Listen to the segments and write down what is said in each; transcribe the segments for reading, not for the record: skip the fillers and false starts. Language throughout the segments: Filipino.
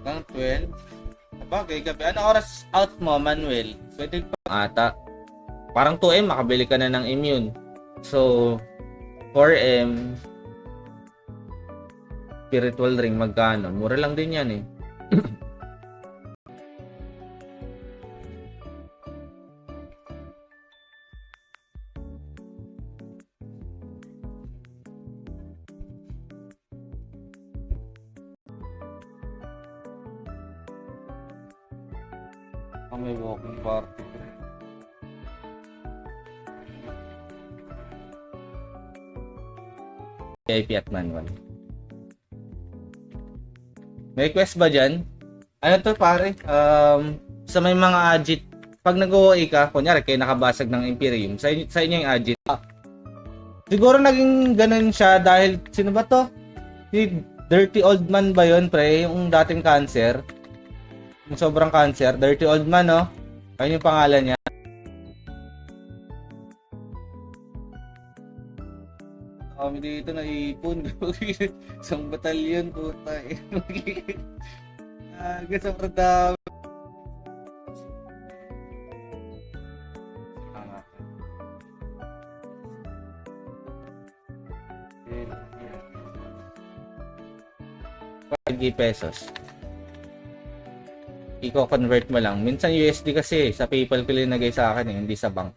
Hanggang 12. Sabagay, gabi. Ano oras out mo, Manuel? Pwede pa ata. Parang 2M, makabili ka na ng immune. So, 4M, spiritual ring, magkano? Mura lang din yan eh. May walking party. VIP at manual. May quest ba dyan? Ano to pare? Sa may mga agit, pag nag-OA ka, kunyari kayo nakabasag ng Imperium, sa inyo yung agit. Siguro naging ganun siya dahil, sino ba to? Si Dirty Old Man ba yun, pre? Yung dating cancer. Yung sobrang cancer. Dirty Old Man, no? Ayun yung pangalan niya. Kami dito naipon. Isang batalyon, puta. Sobrang dami. $5 i-convert mo lang. Minsan USD kasi, sa PayPal ko linagay sa akin hindi sa bank.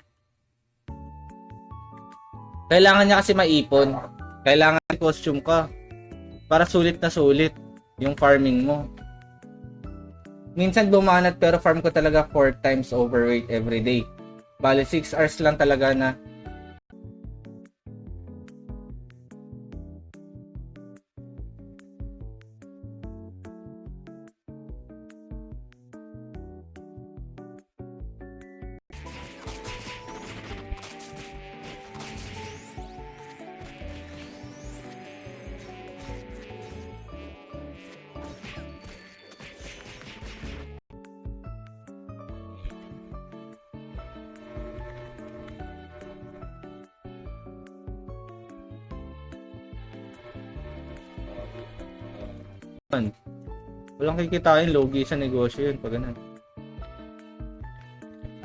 Kailangan niya kasi maipon. Kailangan costume ka para sulit na sulit yung farming mo. Minsan bumanat pero farm ko talaga 4 times overweight every day. Bale 6 hours lang talaga na walang kikitain, logi sa negosyo yun pag ganun.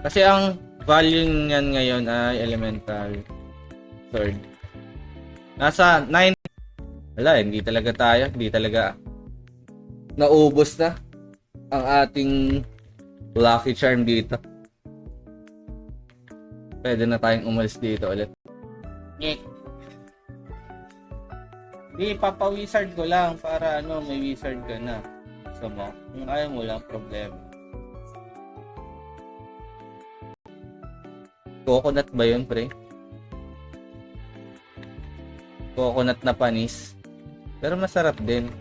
Kasi ang value niyan ngayon ay elemental third. Nasa 9. Wala, hindi talaga naubos na ang ating lucky charm dito. Pwede na tayong umalis dito ulit. Hindi, papa-wizard ko lang para may wizard ka na. So mo, kung ayaw mo lang, problema. Coconut ba yun, pre? Coconut na panis. Pero masarap din.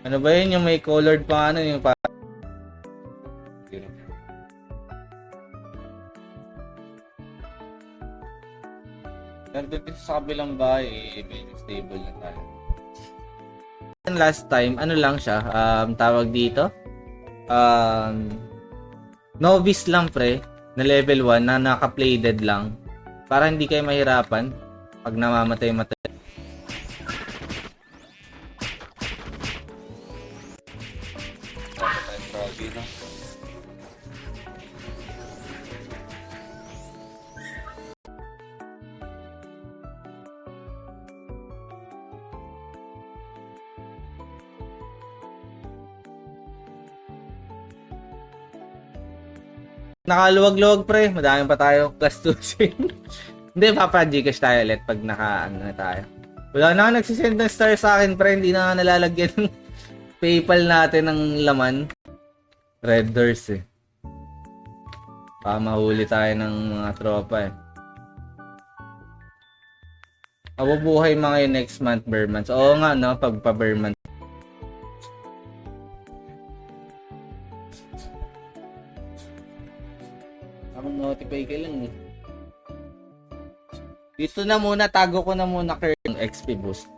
Ano ba yun yung may colored pa yung pa... Nandun din sa kabilang bahay, medyo stable na tayo. Last time, ano lang siya, tawag dito, novice lang pre, na level 1 na naka-plated lang, para hindi kayo mahirapan pag namamatay-matay. Nakaluwag-luwag pre, madami pa tayo gastusin. Hindi, papa-Gcash tayo ulit pag na tayo. Wala na nagsisend ng star sa akin pre, hindi na nalalagyan ng PayPal natin ng laman. Red Doors eh. Mahuli tayo ng mga tropa eh. Mabubuhay mga yung next month, bear months. Oo nga no, pag pa-bear month. Notify ka lang eh. Dito na muna, tago ko na muna yung XP boost.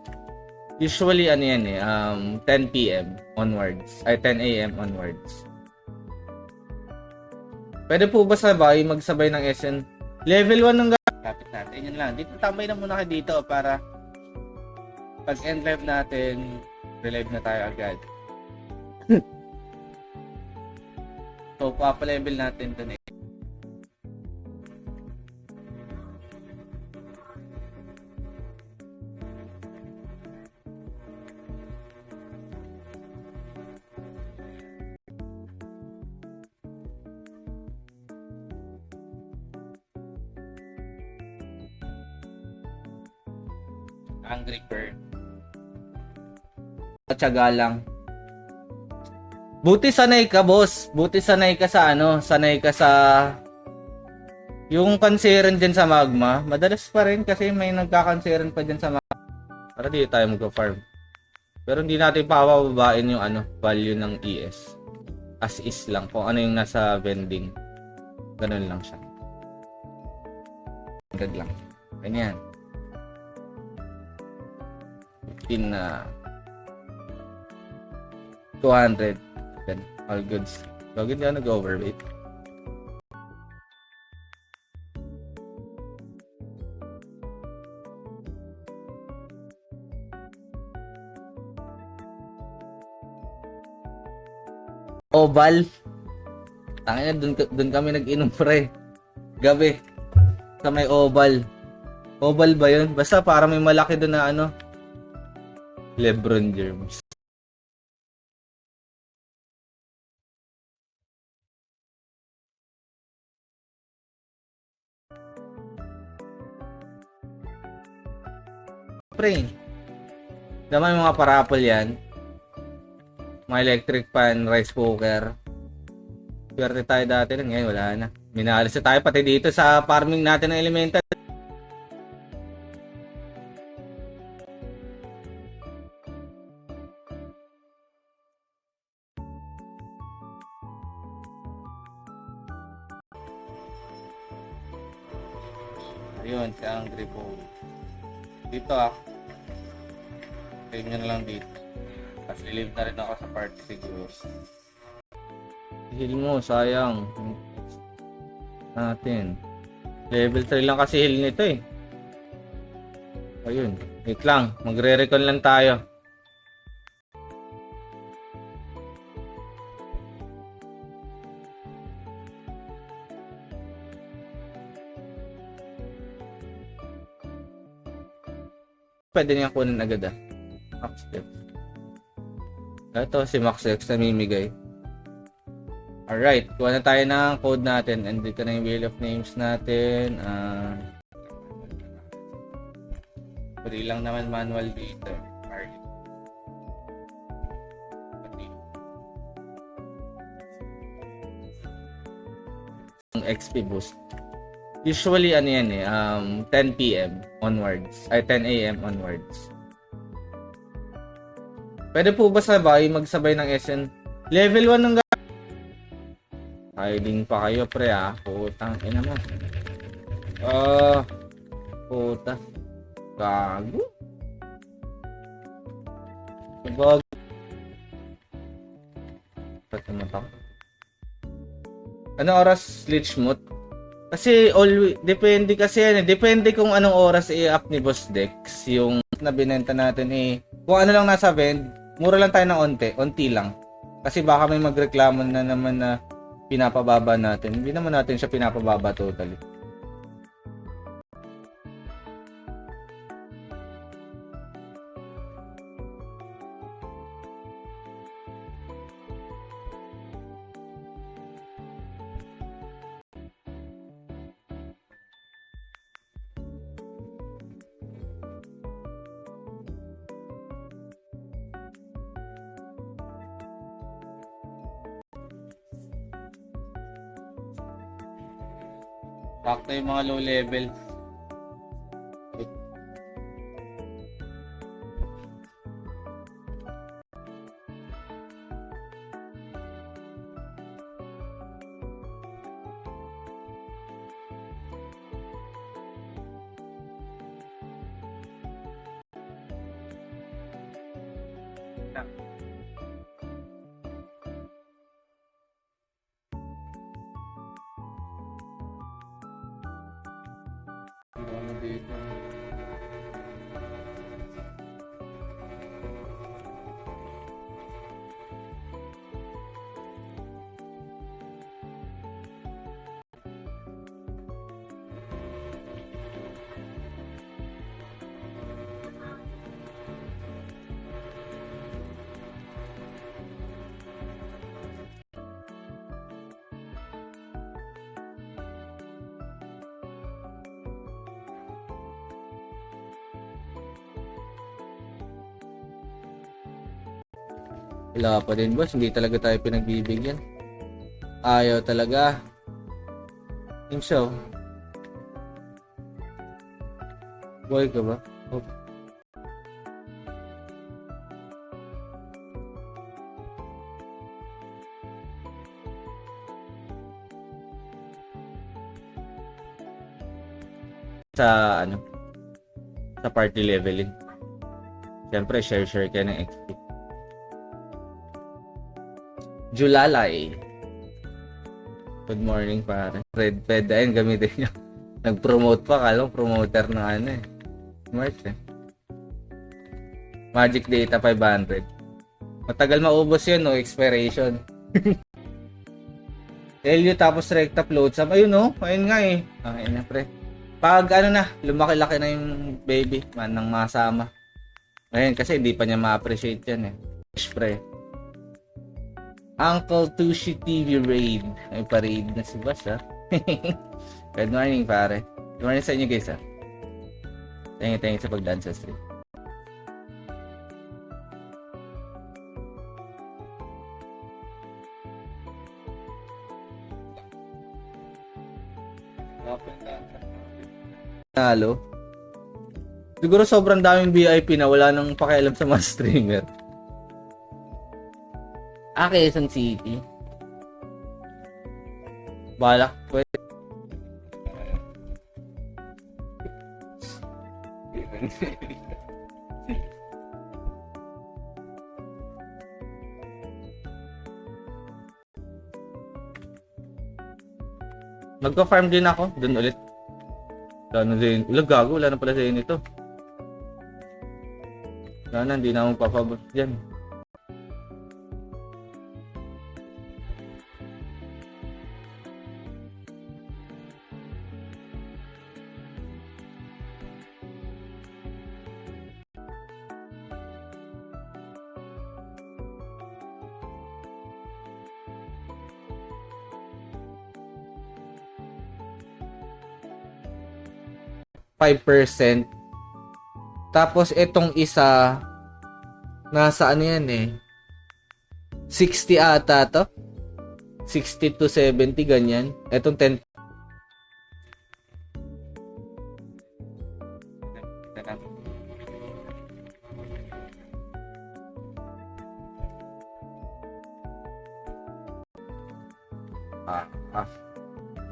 Usually ano yan eh, 10 PM onwards, ay 10 AM onwards. Pwede po ba sabay magsabay ng SN? Level 1 ng kapit natin. Yun lang. Dito tambay na muna kayo dito para pag end live natin, relive na tayo agad. So, papa-level natin dun eh. Angry Bird. Tiyaga lang. Buti sanay ka, boss. Buti sanay ka sa ano, sanay ka sa yung kanseran dyan sa magma. Madalas pa rin kasi may nagkakanseran pa dyan sa magma. Para di tayo mag-farm. Pero hindi natin papababain yung ano, value ng ES. As is lang. Kung ano yung nasa vending. Ganun lang siya. 100 lang. Ganyan. 15 na 200. Then, all goods. So, hindi ako nag-overweight. Oval. Tangina, dun kami nag-inom pre. Gabi. Sa may oval. Oval ba yun? Basta para may malaki dun na ano. Lebron James. Pre. Naman yung mga parapol yan. Mga electric pan, rice cooker. Swerte tayo dati lang. Ngayon wala na. Minalis na tayo pati dito sa farming natin ng elemental. Ayun, si Angry Bow. Dito save nyo na lang dito. Tapos lilive na rin ako sa party siguro. Heal mo, sayang. Natin. Level 3 lang kasi heal nito eh. Ayun. Wait lang. Magre-recon lang tayo. Pwede niya kunin agad Max X. Ito si Max X na mimigay. Alright, kuha na tayo ng code natin. And dito na yung wheel of names natin. Pwede lang naman manual dito. XP boost. Usually ano yan 10 PM onwards. Ay 10 AM onwards. Pwede po ba sabay magsabay ng SN? Level 1 ng hiding pa kayo pre putang ina mo. Puta. Gago. Sabag. Ano oras glitch mode? Kasi depende kasi depende kung anong oras i-up ni Boss Dex yung na binenta natin kung ano lang nasa vend, mura lang tayo ng onti lang. Kasi baka may magreklamo na naman na pinapababa natin. Hindi naman natin siya pinapababa totally. Sakto yung mga low level. Ano dito? Wala pa din boss, hindi talaga tayo pinagbibigyan. Ayaw talaga. Yung show. Boy ka ba? Oh. Sa ano? Sa party leveling. Siyempre, share kayo ng XP. Julalay. Good morning, pare. Red Fed, ayun, gamitin nyo. Nag-promote pa, kalong promoter ng ano eh. Smart eh. Magic Data 500. Matagal maubos yun, no? Expiration. LU tapos recta float sum. Ayun, no? Ayun nga eh. Ayun na, pre. Pag ano na, lumaki-laki na yung baby, man, nang masama. Ayun, kasi hindi pa niya ma-appreciate yan eh. Pre. Uncle Tushi TV raid. Ay, pa-raid na si Boss, ha? Good morning, pare. Good morning sa inyo, guys, ha? Thank you sa pagdaan sa stream. Halo. Siguro sobrang daming VIP na wala nang pakialam sa mga streamer. Quezon City. Balak pwede. Magpa-farm din ako dun ulit. Wala na din. Gago, wala na pala din ito. Wala na, hindi na akong papabot dyan. 5%. Tapos itong isa nasa ano yan eh 60 ata to, 60 to 70 ganyan. Itong 10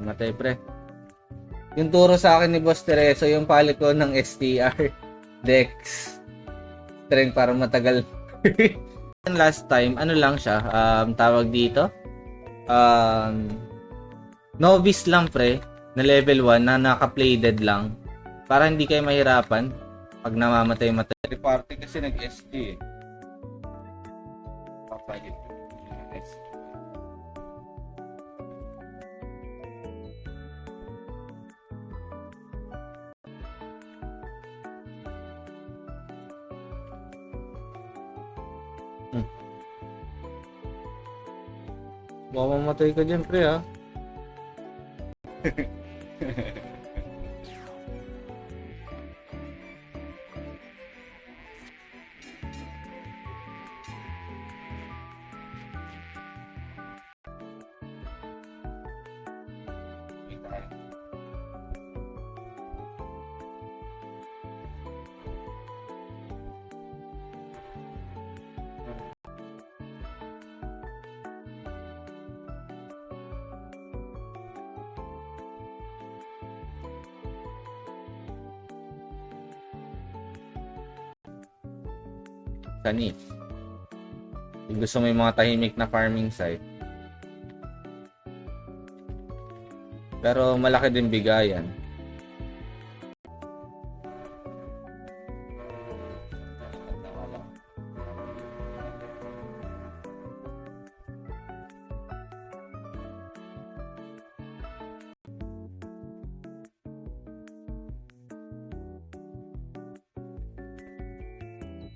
matay pre. Yung turo sa akin ni Boss Tereso, yung palit ko ng STR Dex Strength para matagal. Last time, ano lang siya, tawag dito, novice lang pre, na level 1 na naka-plated lang. Para hindi kayo mahirapan pag namamatay-matay. Party kasi nag-ST eh. Papalit. Baka mamatay ka dyan, pre, ha? Sani. Kung gusto mo yung mga tahimik na farming site. Pero malaki din bigayan.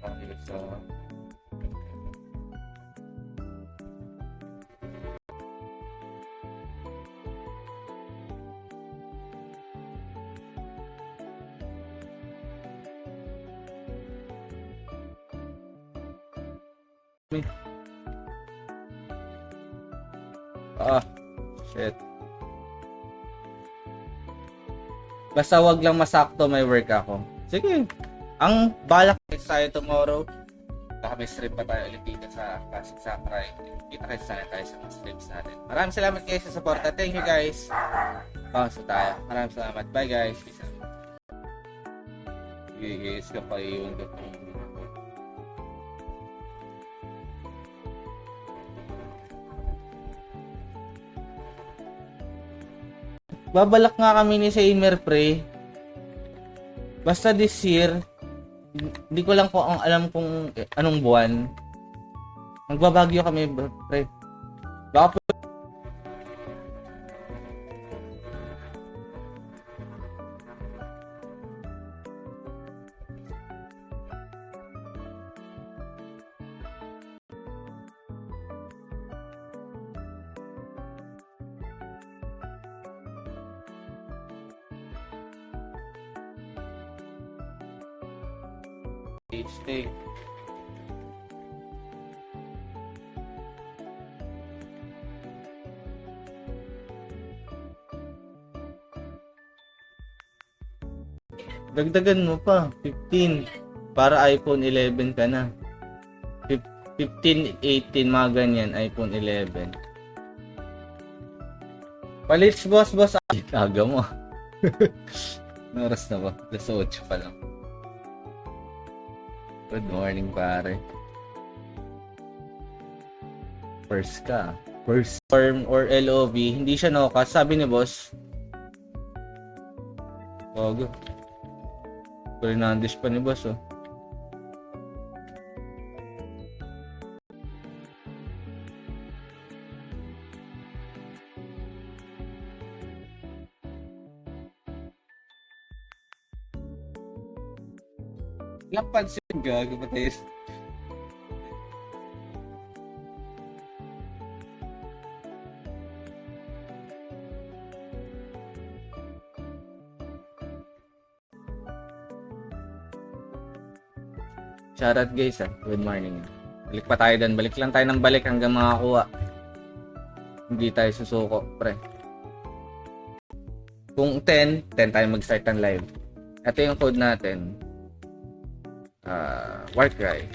Okay, so ah, shit. Basta wag lang masakto may work ako. Sige. Ang balak tayo tomorrow. Baka may stream pa tayo ulit dito sa Classic Samurai. Kita-kits tayo sa mga streams natin. Maraming salamat guys sa support. Thank you guys. Pausa tayo. Maraming salamat. Bye guys. Peace out. Sige guys, kapayun ko po. Babalak nga kami ni Samer pre. Basta this year, hindi ko lang po ang alam kung anong buwan. Magbabagyo kami pre. Baka po stay. Dagdagan mo pa, 15. Para iPhone 11 ka na. 15, 18, mga ganyan, iPhone 11. Palits, boss. Ay, aga mo. Oras na ba? Alas 8 pa lang. Good morning, pare. First ka. First form or LOV, hindi siya nokas. Sabi ni boss. Bago. Fernandes pa ni boss, oh. Lapad siya, gago pa tayo. Shoutout guys, ah. Good morning. Balik pa tayo doon. Balik lang tayo ng balik hanggang makakuha. Hindi tayo susuko, pre. Kung 10 tayo mag-start ng live. Ito yung code natin. Warcry.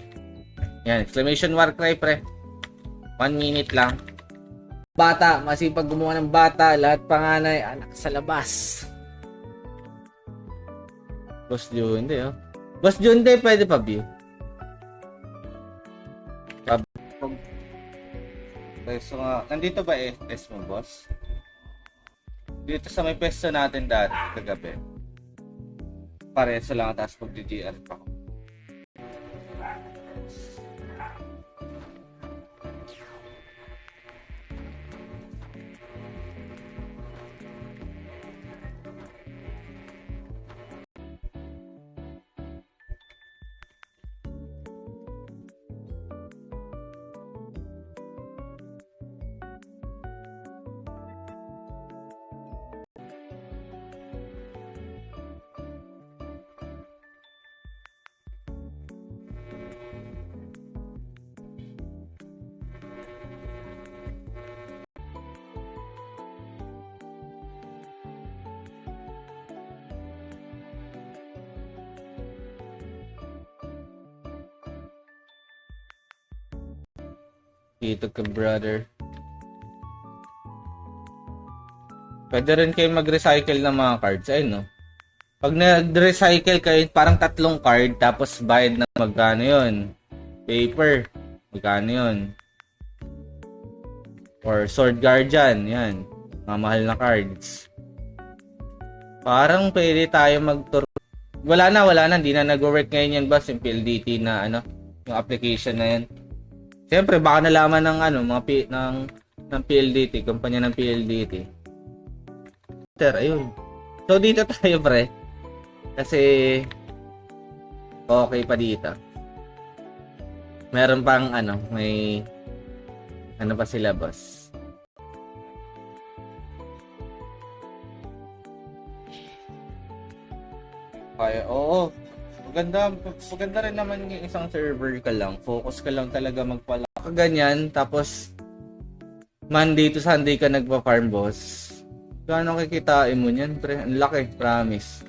Yan, exclamation Warcry, pre. 1 minute lang. Bata, masipag gumawa ng bata. Lahat panganay, anak sa labas. Boss Jun, hindi, oh. Boss Jun, hindi, pwede pa view. So, nandito ba test mo, boss? Dito sa may pwesto natin dati, kagabi. Pareso lang, tapos pag-DDR pa ako. Dito ka, brother. Pwede rin kayo mag-recycle ng mga cards. Ayun, no? Pag nag-recycle kayo, parang 3 card, tapos bayad na magkano yun? Paper. Magkano yun? Or Sword Guardian. Yan. Mga mahal na cards. Parang pwede tayo mag-tour. Wala na. Hindi na nag-work ngayon yan, boss. Yung PLDT na, yung application na yan. Siyempre, baka nalaman ng ng PLDT, kumpanya ng PLDT. Ayun. So, dito tayo, pre. Kasi, okay pa dito. Meron pang ano, may ano pa sila, boss. Kaya, oo. Maganda rin naman yung isang server ka lang. Focus ka lang talaga magpala. Ganyan, tapos Monday to Sunday ka nagpa-farm, boss. Gaano kikitain mo niyan, pre? Ang laki, promise.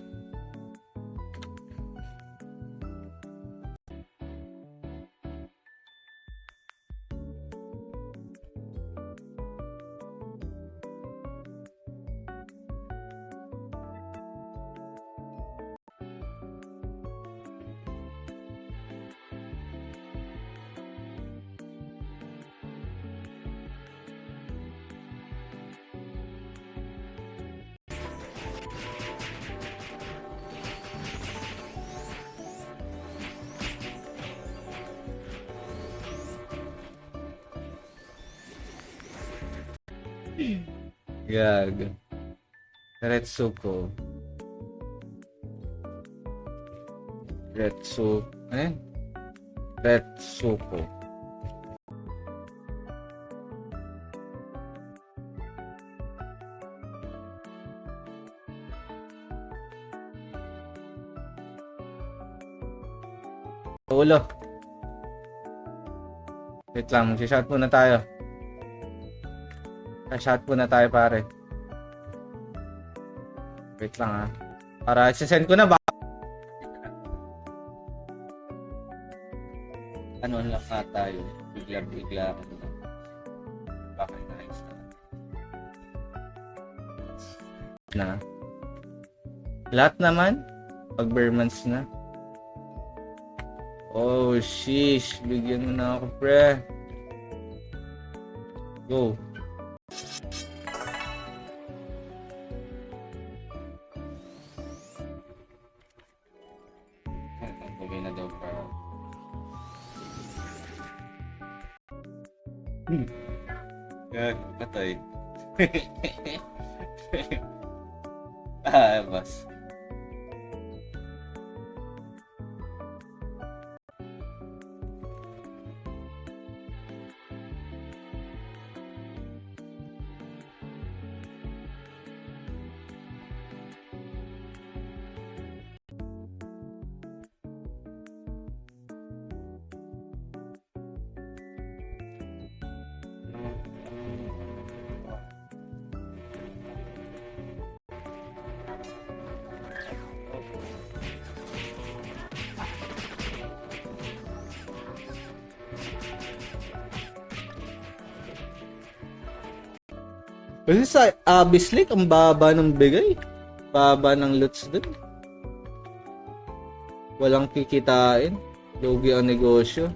Gag. Retsuko. Retsuko. Ulo. Wait lang, mag-shot muna tayo. Shot muna tayo, pare. Wait lang, ha. Para isesend ko na ba? Ano lang na tayo. Bigla. Bakit na rin na? Lahat naman? Pag Bermans na? Oh, sheesh. Bigyan mo na ako, pre. Go. Bigay na daw pa. Gag, patay. Boss. Kasi sa Abyss Lake, ang baba ng bigay. Baba ng loot dun. Walang kikitain. Lugi ang negosyo.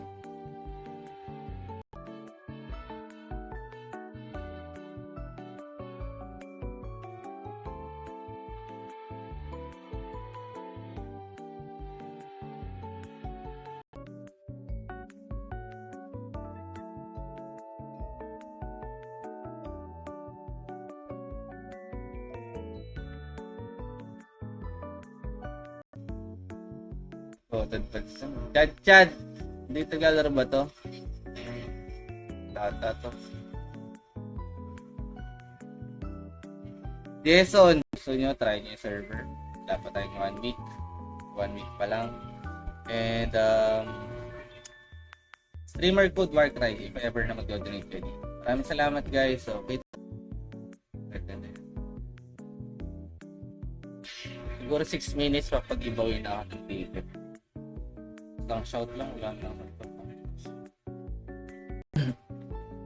Oh, tadpad. Chad. Hindi tagalaro ba to? Tata to. Jason, gusto nyo, try nyo yung server. Dapat tayong 1 week. 1 week pa lang. And, streamer code Warcry if ever na mag-donate kayo. Maraming salamat, guys. So, wait. Siguro 6 minutes papag-ibawin na ako ng ticket. Lang shout lang, wala naman.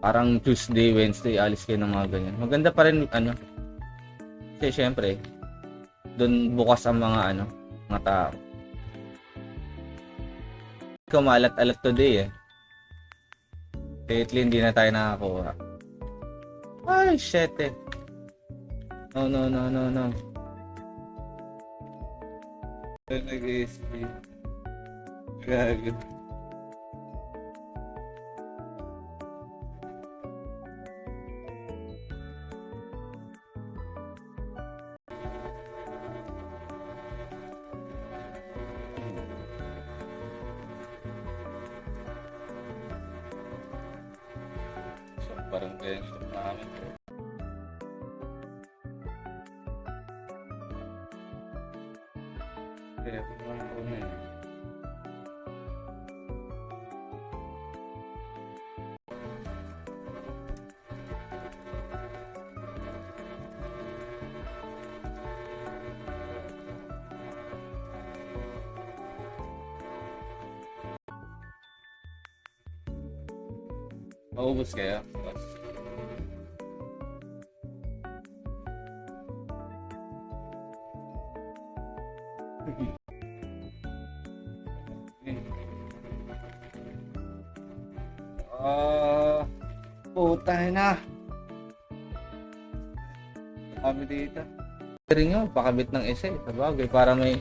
Parang Tuesday, Wednesday, alis kayo ng mga ganyan. Maganda pa rin, ano. Kasi syempre, doon bukas ang mga, mga tao. Kumalat-alat today, eh. Lately, hindi na tayo nakakuha. Ay, shit, eh. No. Nag-ESP. Gago. Parang ganyan yung namin. Kaya naman po na eh. Maubos kaya? Puta na. Kami dito. Ring nyo, pakabit ng isa eh. Sabagay, para may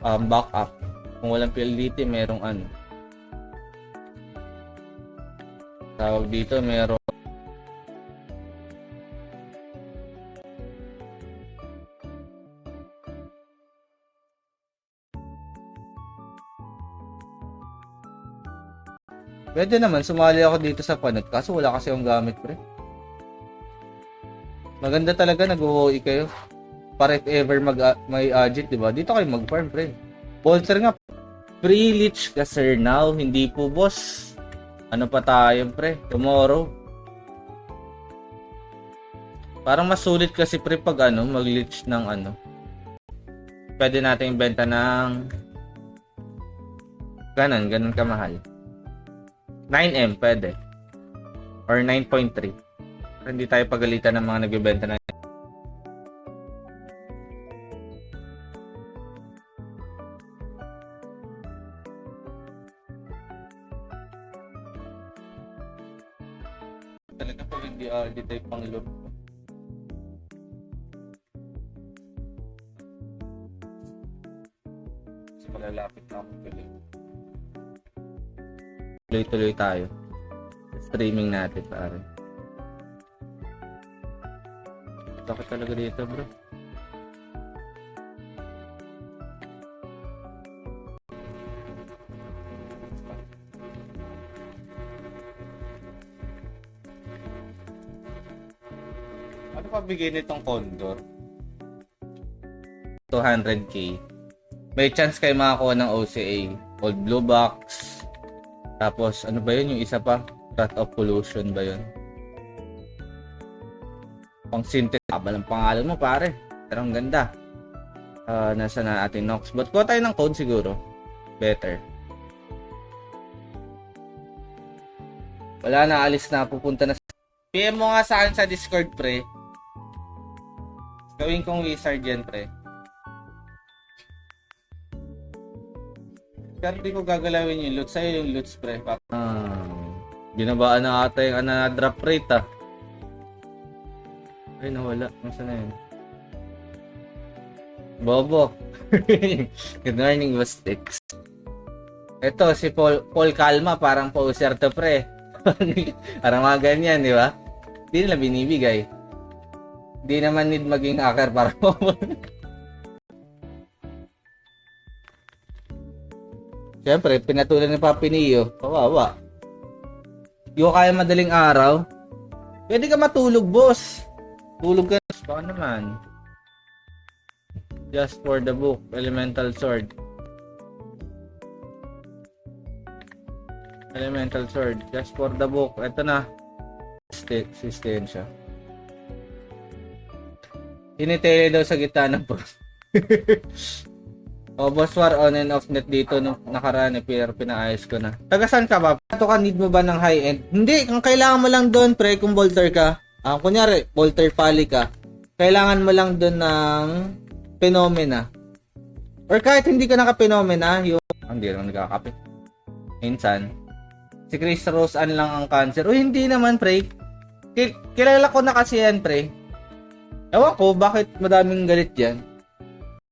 backup. Kung walang PLDT, merong ano. Tawag dito, merong pwede naman, sumali ako dito sa Panot. Kaso wala kasi akong gamit, pre. Maganda talaga, nag-OOI kayo. Para if ever may agit, diba? Dito kayo mag-farm, pre. Bolter nga. Pre-leech ka, sir, now. Hindi po, boss. Ano pa tayo, pre? Tomorrow. Parang mas sulit kasi, pre, pag mag-leech ng pwede natin ibenta ng ganun kamahal. 9M pwede. Or 9.3. Hindi tayo pagalitan ng mga nagbebenta na. Talaga pag hindi tayo pang-loop. Kasi malalapit na ako tuloy. Tuloy-tuloy tayo. Streaming natin, pare. Takot talaga dito, bro. Ano pa bigay nitong Condor? 200k. May chance kayo makakuha ng OCA. Old Blue Box. Tapos, ano ba yun? Yung isa pa? Wrath of Pollution ba yun? Pang synthetic. Balang pangalan mo, pare. Pero ang ganda. Nasa na ating Nox. But kuha tayo ng code siguro. Better. Wala na, alis na. Pupunta na. PM mo nga sa akin sa Discord, pre. Gawin kong wizard yan, pre. Pero di ko gagalawin yung loot. Sa'yo yung loots, pre. Binabaan na ata yung drop rate, ah. Ay, nawala. Masa na yun? Bobo. Good morning, Bustix. Ito, si Paul Calma. Parang poser to, pre. Parang mga ganyan, di ba? Hindi nila binibigay. Hindi naman need maging hacker para siyempre, pinatulan ni Papi Neo. Kawawa. Di ko kaya madaling araw. Pwede ka matulog, boss. Tulog ka. Baka naman. Just for the book. Elemental Sword. Elemental Sword. Just for the book. Ito na. Resistensya. Tinitele daw sa gitna ng O, boss war on and off net dito nung nakaraan pero pinaayos ko na. Tagasan ka ba? Ito ka, need mo ba ng high end? Hindi, ang kailangan mo lang doon, pre, kung bolter ka. Kunyari, bolter pali ka. Kailangan mo lang doon ng phenomena. Or kahit hindi ka naka-phenomena, yung hindi naman nagkakape. Minsan, si Chris Rose an lang ang cancer. O hindi naman, pre. Kilala ko na kasi yan, pre. Ewan ko, bakit madaming galit yan?